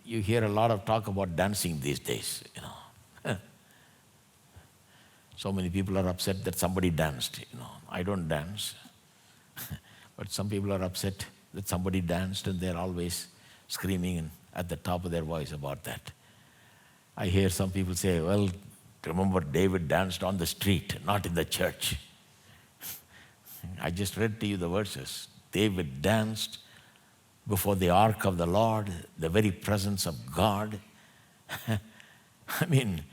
you hear a lot of talk about dancing these days, So many people are upset that somebody danced, I don't dance. But some people are upset that somebody danced and they're always screaming at the top of their voice about that. I hear some people say, well, remember David danced on the street, not in the church. I just read to you the verses. David danced before the ark of the Lord, the very presence of God. I mean,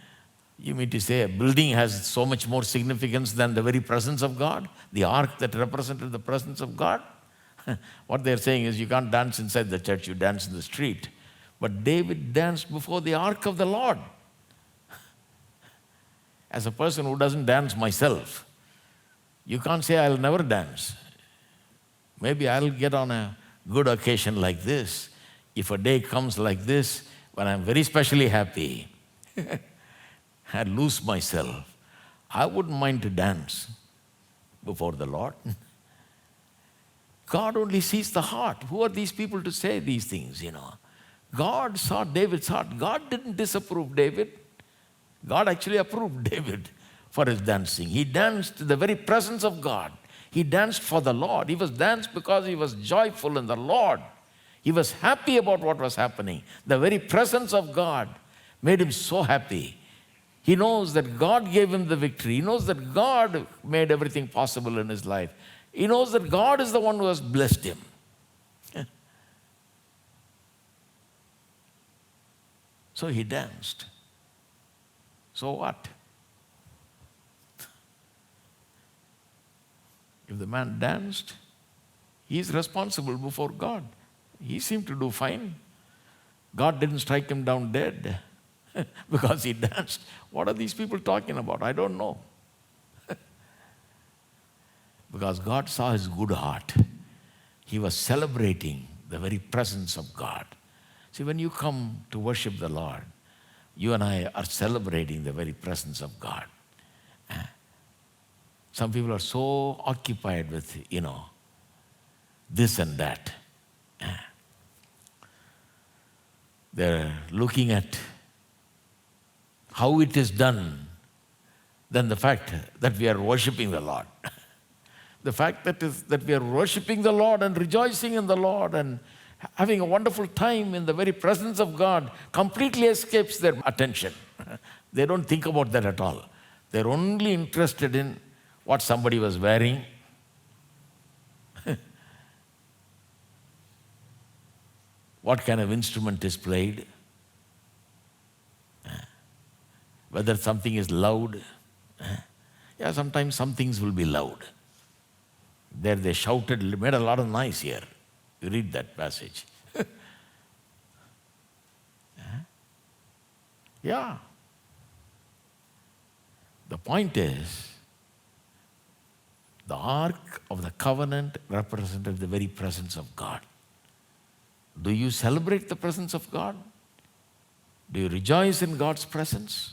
you mean to say a building has so much more significance than the very presence of God? The ark that represented the presence of God? What they're saying is you can't dance inside the church, you dance in the street. But David danced before the ark of the Lord. As a person who doesn't dance myself, you can't say I'll never dance. Maybe I'll get on a good occasion like this. If a day comes like this, when I'm very specially happy, and lose myself, I wouldn't mind to dance before the Lord. God only sees the heart. Who are these people to say these things, God saw David's heart. God didn't disapprove David. God actually approved David for his dancing. He danced in the very presence of God. He danced for the Lord. He was danced because he was joyful in the Lord. He was happy about what was happening. The very presence of God made him so happy. He knows that God gave him the victory. He knows that God made everything possible in his life. He knows that God is the one who has blessed him. So he danced. So what? If the man danced, he is responsible before God. He seemed to do fine. God didn't strike him down dead because he danced. What are these people talking about? I don't know. Because God saw his good heart. He was celebrating the very presence of God. See, when you come to worship the Lord, you and I are celebrating the very presence of God. Some people are so occupied with, this and that. They're looking at how it is done than the fact that we are worshiping the Lord. The fact that we are worshiping the Lord and rejoicing in the Lord and having a wonderful time in the very presence of God completely escapes their attention. They don't think about that at all. They're only interested in what somebody was wearing, what kind of instrument is played, whether something is loud. Yeah, sometimes some things will be loud. There they shouted, made a lot of noise here. You read that passage. Yeah. The point is, the Ark of the Covenant represented the very presence of God. Do you celebrate the presence of God? Do you rejoice in God's presence?